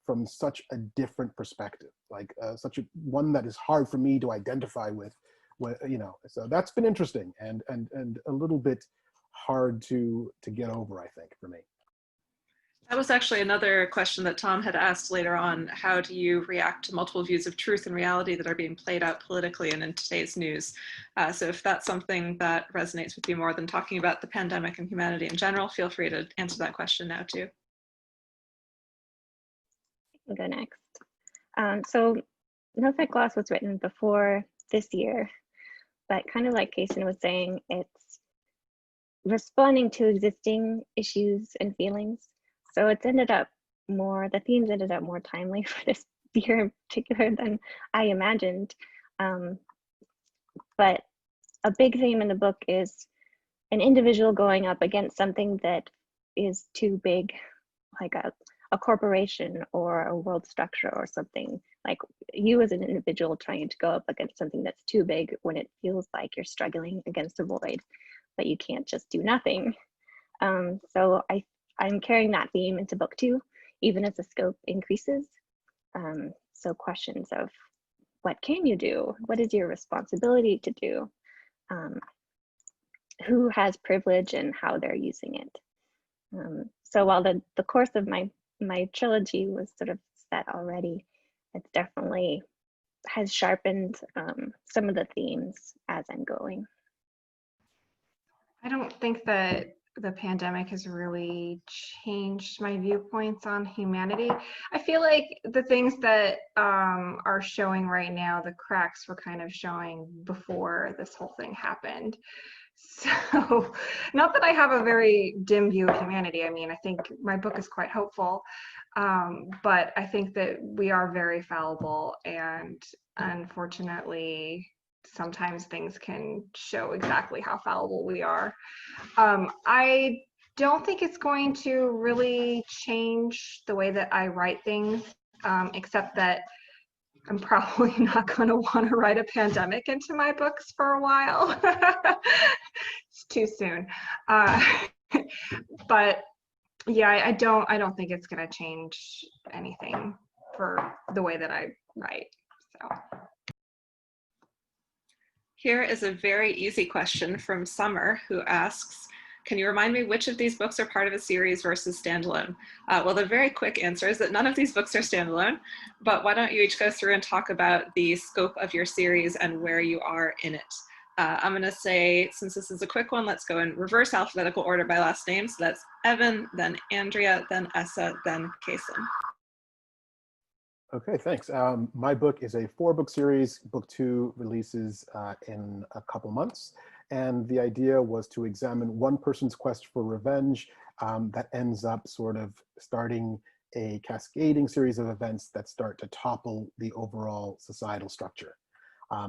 from such a different perspective, like one that is hard for me to identify with. So that's been interesting and a little bit hard to get over, I think, for me. That was actually another question that Tom had asked later on. How do you react to multiple views of truth and reality that are being played out politically and in today's news? So if that's something that resonates with you more than talking about the pandemic and humanity in general, feel free to answer that question now too. I can go next. So Nophek Gloss was written before this year, but kind of like Kacen was saying, it's responding to existing issues and feelings. So it's the themes ended up more timely for this year in particular than I imagined. But a big theme in the book is an individual going up against something that is too big, like a corporation or a world structure or something. Like you as an individual trying to go up against something that's too big when it feels like you're struggling against a void, but you can't just do nothing. So I'm carrying that theme into book 2, even as the scope increases. So questions of what can you do? What is your responsibility to do? Who has privilege and how they're using it? So while the course of my trilogy was sort of set already, it's definitely has sharpened some of the themes as I'm going. I don't think that the pandemic has really changed my viewpoints on humanity. I feel like the things that are showing right now, the cracks were kind of showing before this whole thing happened. So not that I have a very dim view of humanity. I mean, I think my book is quite hopeful, but I think that we are very fallible, and unfortunately, sometimes things can show exactly how fallible we are. I don't think it's going to really change the way that I write things, except that I'm probably not going to want to write a pandemic into my books for a while. It's too soon. But yeah, I don't think it's going to change anything for the way that I write. So. Here is a very easy question from Summer, who asks, can you remind me which of these books are part of a series versus standalone? Well, the very quick answer is that none of these books are standalone, but why don't you each go through and talk about the scope of your series and where you are in it. I'm gonna say, since this is a quick one, let's go in reverse alphabetical order by last name. So that's Evan, then Andrea, then Essa, then Kacen. Okay, thanks. My book is a 4-book series. Book 2 releases in a couple months. And the idea was to examine one person's quest for revenge that ends up sort of starting a cascading series of events that start to topple the overall societal structure.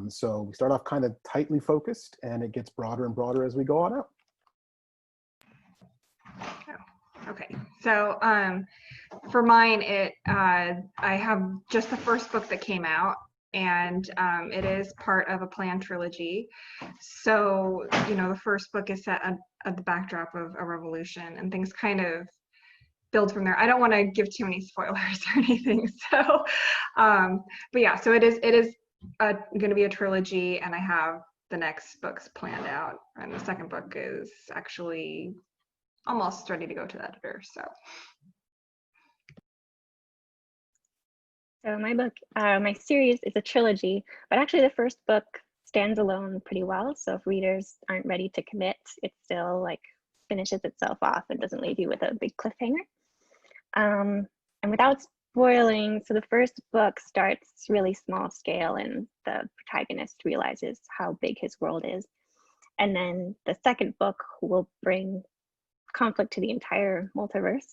So we start off kind of tightly focused, and it gets broader and broader as we go on out. Okay, so for mine, I have just the first book that came out, and it is part of a planned trilogy. So, you know, the first book is set at the backdrop of a revolution, and things kind of build from there. I don't want to give too many spoilers or anything. So, but yeah, so it is going to be a trilogy, and I have the next books planned out, and the second book is actually almost ready to go to the editor. So my book, my series is a trilogy, but actually the first book stands alone pretty well. So if readers aren't ready to commit, it still like finishes itself off and doesn't leave you with a big cliffhanger. And without spoiling, so the first book starts really small scale, and the protagonist realizes how big his world is. And then the second book will bring conflict to the entire multiverse.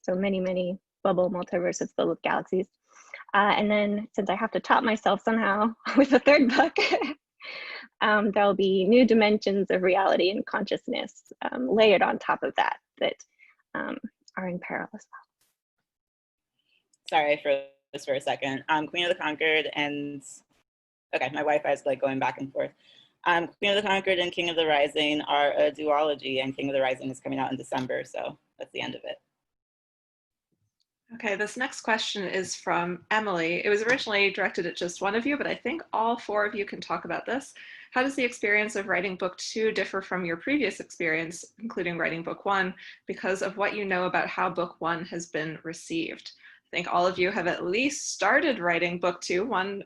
So many bubble multiverses filled with galaxies. And then since I have to top myself somehow with the third book, there'll be new dimensions of reality and consciousness layered on top of that are in parallel as well. Sorry for this for a second. Queen of the Concord and, okay, my Wi-Fi is like going back and forth. Queen of the Concord and King of the Rising are a duology, and King of the Rising is coming out in December, so that's the end of it. Okay, this next question is from Emily. It was originally directed at just one of you, but I think all four of you can talk about this. How does the experience of writing book 2 differ from your previous experience, including writing book 1, because of what you know about how book 1 has been received? I think all of you have at least started writing book 2.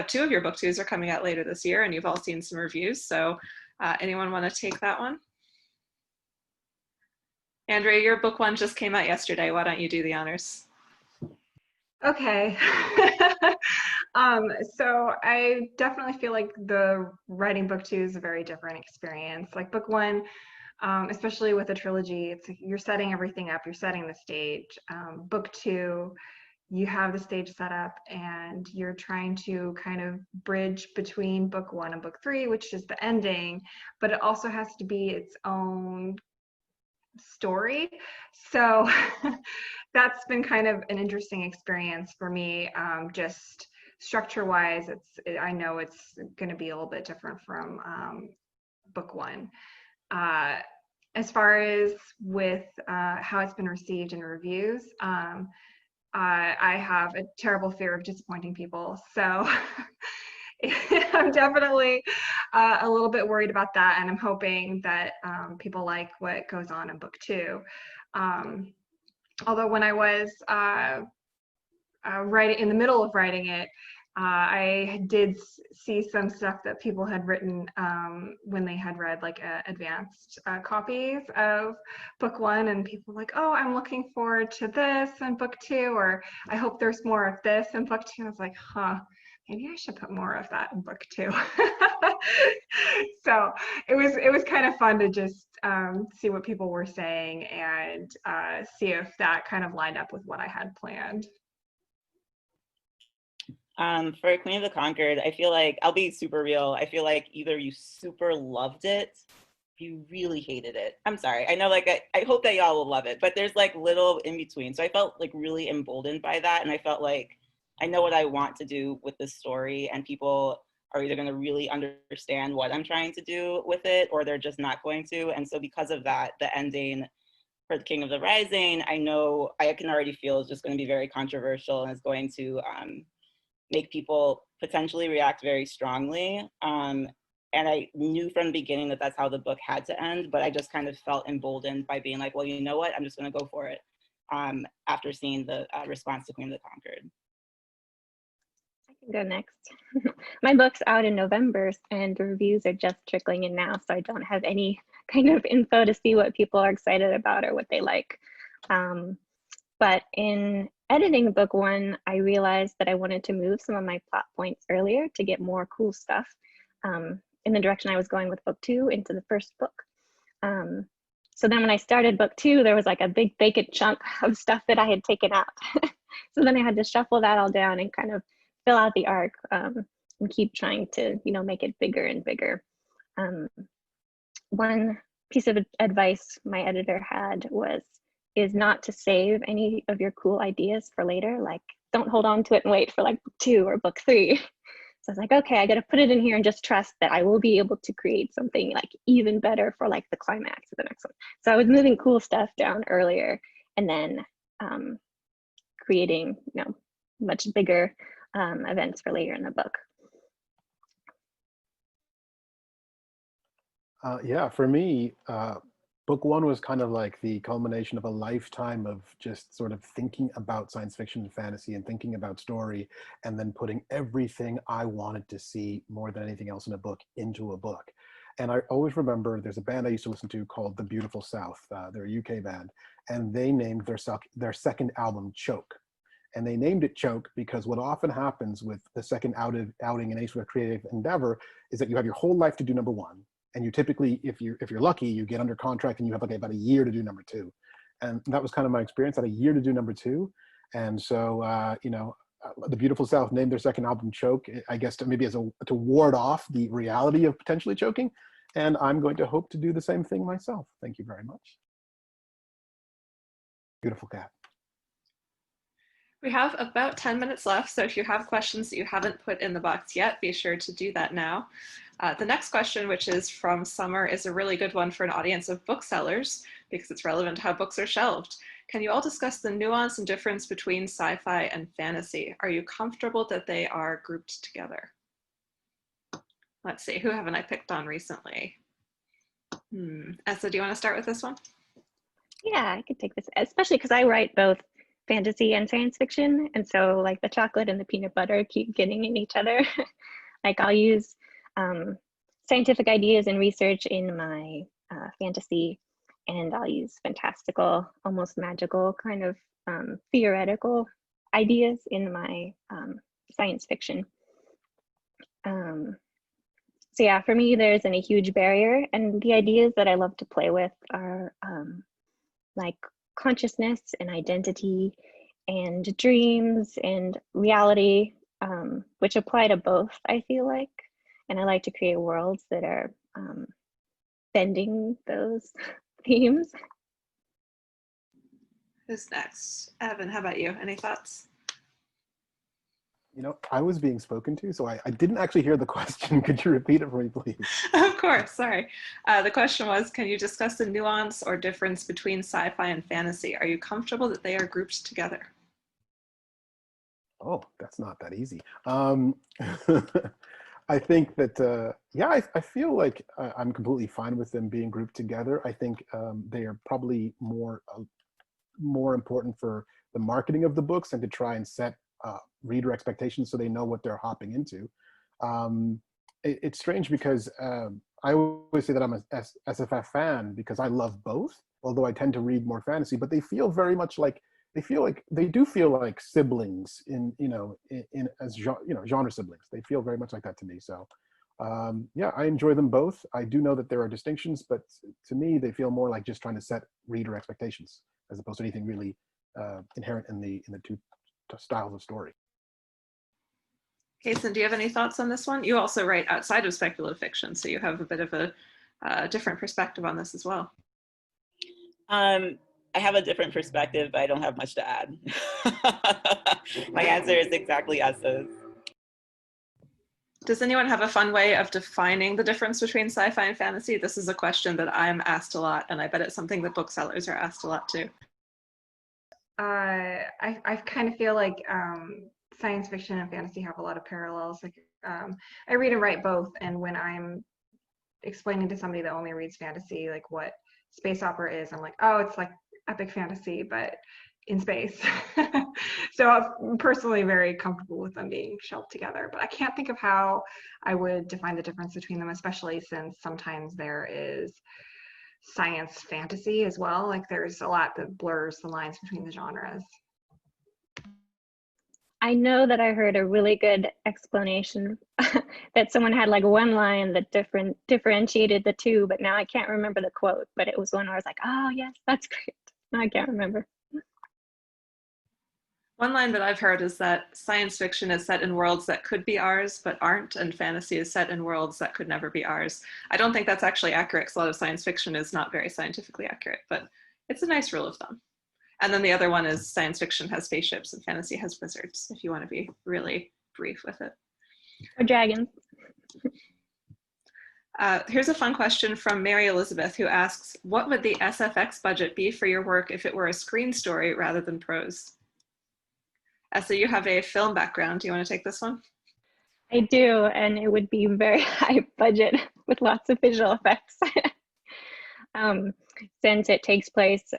Two of your book 2s are coming out later this year, and you've all seen some reviews. So anyone want to take that one? Andrea, your book 1 just came out yesterday. Why don't you do the honors? Okay. So I definitely feel like the writing book 2 is a very different experience. Like book 1, especially with a trilogy, it's you're setting everything up, you're setting the stage. Book 2, you have the stage set up and you're trying to kind of bridge between book 1 and book 3, which is the ending, but it also has to be its own story. So that's been kind of an interesting experience for me. Just structure wise, I know it's going to be a little bit different from book 1. As far as with how it's been received in reviews, I have a terrible fear of disappointing people. So I'm definitely a little bit worried about that, and I'm hoping that people like what goes on in book 2. Although when I was writing, in the middle of writing it, I did see some stuff that people had written when they had read like advanced copies of book 1, and people were like, oh, I'm looking forward to this in book 2, or I hope there's more of this in book 2. I was like, huh, maybe I should put more of that in book 2. So it was kind of fun to just see what people were saying and see if that kind of lined up with what I had planned. For Queen of the Concord, I feel like, I'll be super real, I feel like either you super loved it, you really hated it. I'm sorry, I know, like, I hope that y'all will love it, but there's like little in between. So I felt like really emboldened by that, and I felt like I know what I want to do with this story, and people are either going to really understand what I'm trying to do with it, or they're just not going to. And so because of that, the ending for the King of the Rising, I know, I can already feel is just going to be very controversial, and is going to make people potentially react very strongly. And I knew from the beginning that that's how the book had to end, but I just kind of felt emboldened by being like, well, you know what, I'm just going to go for it after seeing the response to Queen of the Concord. I can go next. My book's out in November and the reviews are just trickling in now, so I don't have any kind of info to see what people are excited about or what they like. But in editing book 1, I realized that I wanted to move some of my plot points earlier to get more cool stuff in the direction I was going with book 2 into the first book. So then when I started book 2, there was like a big vacant chunk of stuff that I had taken out. So then I had to shuffle that all down and kind of fill out the arc and keep trying to, you know, make it bigger and bigger. One piece of advice my editor had is not to save any of your cool ideas for later. Like, don't hold on to it and wait for like book 2 or book 3. So I was like, okay, I got to put it in here and just trust that I will be able to create something like even better for like the climax of the next one. So I was moving cool stuff down earlier and then creating, you know, much bigger events for later in the book. Yeah, for me, book 1 was kind of like the culmination of a lifetime of just sort of thinking about science fiction and fantasy and thinking about story, and then putting everything I wanted to see more than anything else in a book into a book. And I always remember there's a band I used to listen to called The Beautiful South. They're a UK band, and they named their second album Choke. And they named it Choke because what often happens with the second outing in any sort of creative endeavor is that you have your whole life to do number 1. And you typically, if you're lucky, you get under contract and you have like about a year to do number 2. And that was kind of my experience. I had a year to do number 2. And so, you know, the Beautiful South named their second album Choke, I guess maybe to ward off the reality of potentially choking. And I'm going to hope to do the same thing myself. Thank you very much. Beautiful cat. We have about 10 minutes left, so if you have questions that you haven't put in the box yet, be sure to do that now. The next question, which is from Summer, is a really good one for an audience of booksellers because it's relevant to how books are shelved. Can you all discuss the nuance and difference between sci-fi and fantasy? Are you comfortable that they are grouped together? Let's see, who haven't I picked on recently? Essa, do you want to start with this one? Yeah, I could take this, especially because I write both fantasy and science fiction. And so like the chocolate and the peanut butter keep getting in each other. Like I'll use scientific ideas and research in my fantasy, and I'll use fantastical, almost magical kind of theoretical ideas in my science fiction. So yeah, for me, there isn't a huge barrier, and the ideas that I love to play with are like consciousness and identity and dreams and reality, which apply to both, I feel like. And I like to create worlds that are bending those themes. Who's next? Evan, how about you? Any thoughts? You know, I was being spoken to, so I didn't actually hear the question. Could you repeat it for me, please? Of course, sorry. The question was, can you discuss the nuance or difference between sci-fi and fantasy? Are you comfortable that they are grouped together? Oh, that's not that easy. I think that, yeah, I feel like I'm completely fine with them being grouped together. I think they are probably more important for the marketing of the books and to try and set reader expectations so they know what they're hopping into. It's strange because I always say that I'm a SFF fan because I love both, although I tend to read more fantasy, but they feel very much like, they do feel like siblings as genre siblings. They feel very much like that to me. So yeah, I enjoy them both. I do know that there are distinctions, but to me, they feel more like just trying to set reader expectations as opposed to anything really inherent in the two styles of story. Kacen, do you have any thoughts on this one? You also write outside of speculative fiction, so you have a bit of a different perspective on this as well. I have a different perspective, but I don't have much to add. My answer is exactly Essa's. Does anyone have a fun way of defining the difference between sci-fi and fantasy? This is a question that I'm asked a lot, and I bet it's something that booksellers are asked a lot too. I kind of feel like science fiction and fantasy have a lot of parallels. Like I read and write both, and when I'm explaining to somebody that only reads fantasy, like what space opera is, I'm like, oh, it's like epic fantasy, but in space. So I'm personally very comfortable with them being shelved together, but I can't think of how I would define the difference between them, especially since sometimes there is science fantasy as well. Like there's a lot that blurs the lines between the genres. I know that I heard a really good explanation that someone had like one line that differentiated the two, but now I can't remember the quote, but it was one where I was like, oh yes, that's great. Now I can't remember. One line that I've heard is that science fiction is set in worlds that could be ours but aren't, and fantasy is set in worlds that could never be ours. I don't think that's actually accurate because a lot of science fiction is not very scientifically accurate, but it's a nice rule of thumb. And then the other one is science fiction has spaceships and fantasy has wizards, if you want to be really brief with it. Or dragons. Here's a fun question from Mary Elizabeth, who asks, what would the SFX budget be for your work if it were a screen story rather than prose? Essa, you have a film background. Do you want to take this one? I do, and it would be very high budget with lots of visual effects. Since it takes place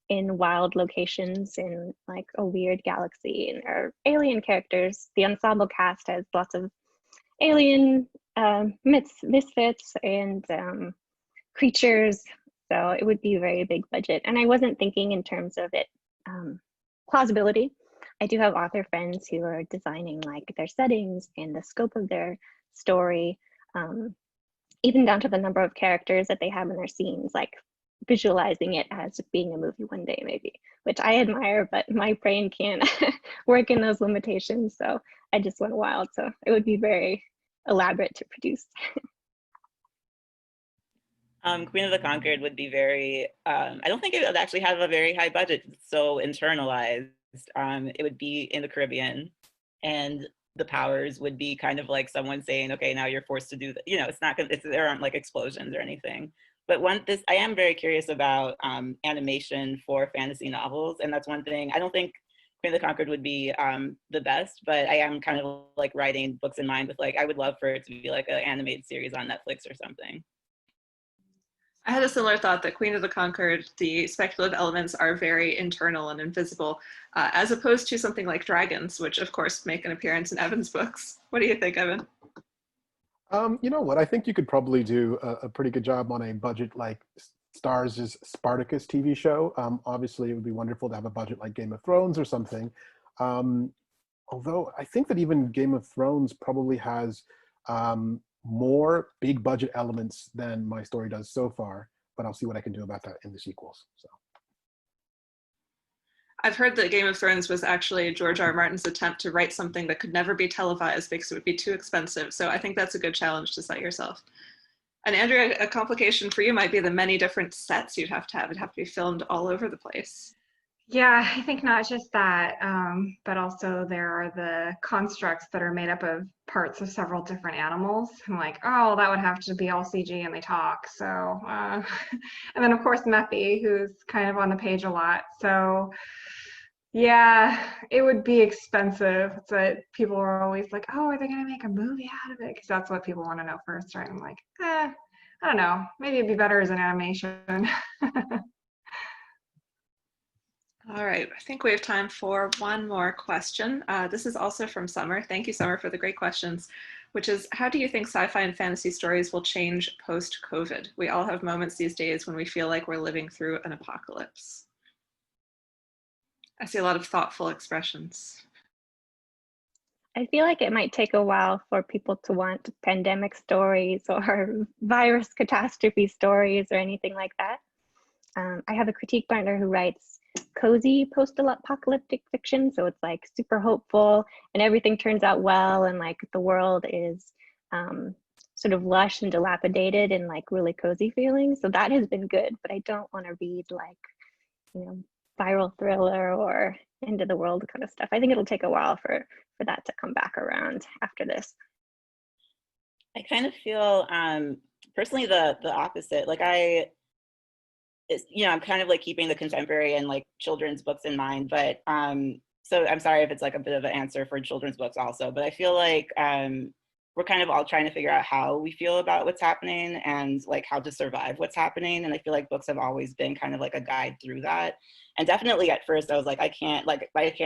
in wild locations in like a weird galaxy, and there are alien characters. The ensemble cast has lots of alien misfits and creatures, so it would be a very big budget. And I wasn't thinking in terms of it plausibility. I do have author friends who are designing like their settings and the scope of their story, even down to the number of characters that they have in their scenes. Like visualizing it as being a movie one day, maybe, which I admire, but my brain can't work in those limitations. So I just went wild. So it would be very elaborate to produce. Queen of the Concord would be very, I don't think it would actually have a very high budget. It's so internalized. It would be in the Caribbean, and the powers would be kind of like someone saying, okay, now you're forced to do that. You know, it's not, there aren't like explosions or anything. But I am very curious about animation for fantasy novels. And that's one thing, I don't think Queen of the Concord would be the best, but I am kind of like writing books in mind with like, I would love for it to be like an animated series on Netflix or something. I had a similar thought that Queen of the Concord, the speculative elements are very internal and invisible, as opposed to something like dragons, which of course make an appearance in Evan's books. What do you think, Evan? You know what? I think you could probably do a pretty good job on a budget like Starz' Spartacus TV show. Obviously, it would be wonderful to have a budget like Game of Thrones or something. Although I think that even Game of Thrones probably has more big budget elements than my story does so far, but I'll see what I can do about that in the sequels. So. I've heard that Game of Thrones was actually George R. R. Martin's attempt to write something that could never be televised because it would be too expensive. So I think that's a good challenge to set yourself. And Andrea, a complication for you might be the many different sets you'd have to have. It'd have to be filmed all over the place. Yeah, I think not just that, but also there are the constructs that are made up of parts of several different animals. I'm like, oh, that would have to be all CG and they talk. So, and then of course Mephi, who's kind of on the page a lot. So, yeah, it would be expensive. But people are always like, oh, are they going to make a movie out of it? Because that's what people want to know first, right? I'm like, I don't know. Maybe it'd be better as an animation. All right, I think we have time for one more question. This is also from Summer. Thank you, Summer, for the great questions, which is, how do you think sci-fi and fantasy stories will change post-COVID? We all have moments these days when we feel like we're living through an apocalypse. I see a lot of thoughtful expressions. I feel like it might take a while for people to want pandemic stories or virus catastrophe stories or anything like that. I have a critique partner who writes cozy post-apocalyptic fiction, so it's like super hopeful and everything turns out well and like the world is sort of lush and dilapidated and like really cozy feeling. So that has been good, but I don't want to read like, you know, viral thriller or end of the world kind of stuff. I think it'll take a while for that to come back around after this. I kind of feel personally the opposite. Like I'm kind of like keeping the contemporary and like children's books in mind, but so I'm sorry if it's like a bit of an answer for children's books also, but I feel like we're kind of all trying to figure out how we feel about what's happening and like how to survive what's happening. And I feel like books have always been kind of like a guide through that. And definitely at first I was like, I can't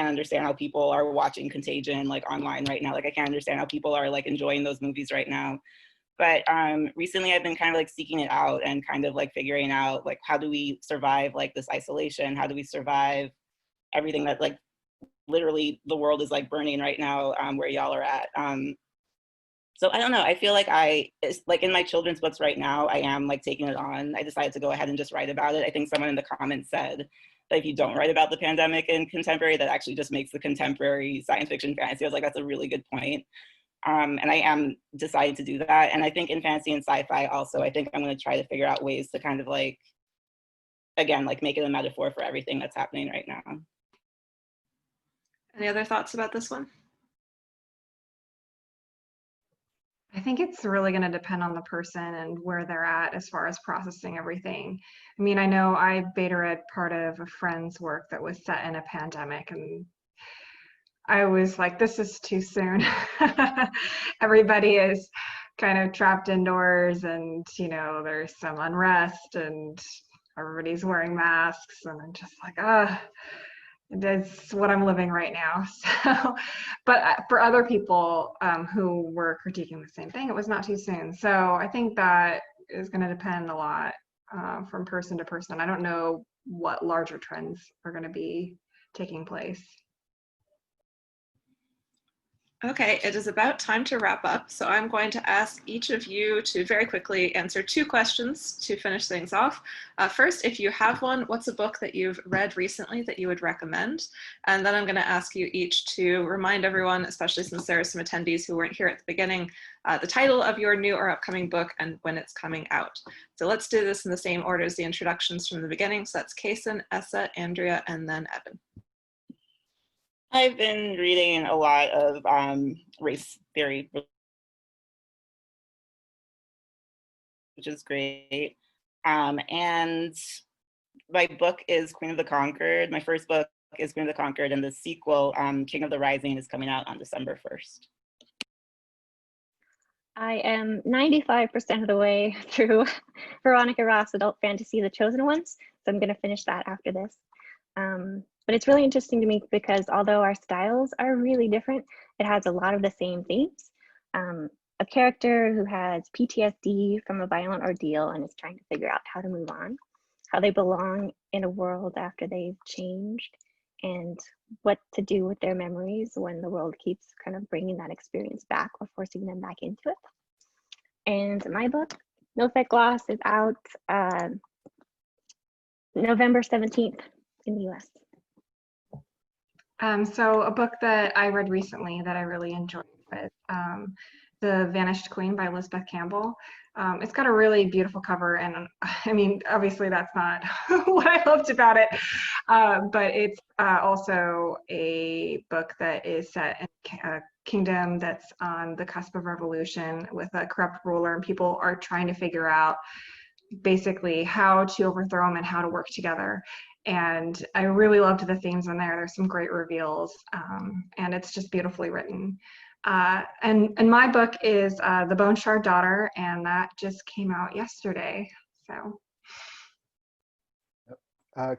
understand how people are watching Contagion like online right now. Like I can't understand how people are like enjoying those movies right now. But recently I've been kind of like seeking it out and kind of like figuring out like, how do we survive like this isolation? How do we survive everything that like literally the world is like burning right now where y'all are at? So I don't know, I feel like it's like in my children's books right now, I am like taking it on. I decided to go ahead and just write about it. I think someone in the comments said that if you don't write about the pandemic in contemporary, that actually just makes the contemporary science fiction fantasy. I was like, that's a really good point. And I am deciding to do that. And I think in fantasy and sci-fi also, I think I'm going to try to figure out ways to kind of like, again, like make it a metaphor for everything that's happening right now. Any other thoughts about this one? I think it's really going to depend on the person and where they're at as far as processing everything. I mean, I know I beta read part of a friend's work that was set in a pandemic, and I was like, this is too soon. Everybody is kind of trapped indoors and, you know, there's some unrest and everybody's wearing masks, and I'm just like, that's what I'm living right now. So, but for other people who were critiquing the same thing, it was not too soon. So I think that is going to depend a lot from person to person. I don't know what larger trends are going to be taking place. Okay, it is about time to wrap up. So I'm going to ask each of you to very quickly answer 2 questions to finish things off. First, if you have one, what's a book that you've read recently that you would recommend? And then I'm going to ask you each to remind everyone, especially since there are some attendees who weren't here at the beginning, the title of your new or upcoming book and when it's coming out. So let's do this in the same order as the introductions from the beginning. So that's Kacen, Essa, Andrea, and then Evan. I've been reading a lot of race theory, which is great. And my book is Queen of the Concord. My first book is Queen of the Concord, and the sequel, King of the Rising, is coming out on December 1st. I am 95% of the way through Veronica Roth's adult fantasy, The Chosen Ones. So I'm going to finish that after this. But it's really interesting to me because although our styles are really different, it has a lot of the same themes. A character who has PTSD from a violent ordeal and is trying to figure out how to move on, how they belong in a world after they've changed, and what to do with their memories when the world keeps kind of bringing that experience back or forcing them back into it. And my book, Nophek Gloss, is out November 17th in the US. So a book that I read recently that I really enjoyed was The Vanished Queen by Elizabeth Campbell. It's got a really beautiful cover, and I mean, obviously that's not what I loved about it, but it's also a book that is set in a kingdom that's on the cusp of revolution with a corrupt ruler, and people are trying to figure out basically how to overthrow him and how to work together. And I really loved the themes in there. There's some great reveals, and it's just beautifully written. And my book is The Bone Shard Daughter, and that just came out yesterday. So.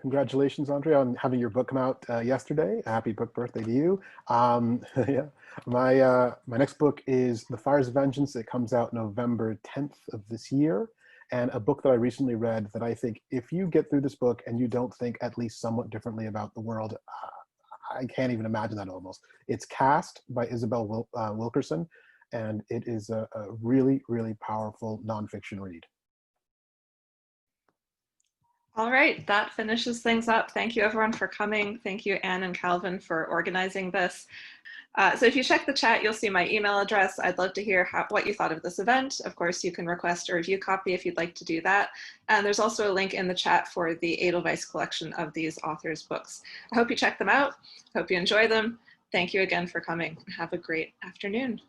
Congratulations, Andrea, on having your book come out yesterday. Happy book birthday to you. Yeah, my next book is The Fires of Vengeance. It comes out November 10th of this year. And a book that I recently read that I think if you get through this book and you don't think at least somewhat differently about the world, I can't even imagine that almost. It's Cast by Isabel Wilkerson, and it is a really, really powerful nonfiction read. All right, that finishes things up. Thank you everyone for coming. Thank you, Anne and Calvin, for organizing this. So if you check the chat, you'll see my email address. I'd love to hear what you thought of this event. Of course, you can request a review copy if you'd like to do that. And there's also a link in the chat for the Edelweiss collection of these authors' books. I hope you check them out. Hope you enjoy them. Thank you again for coming. Have a great afternoon.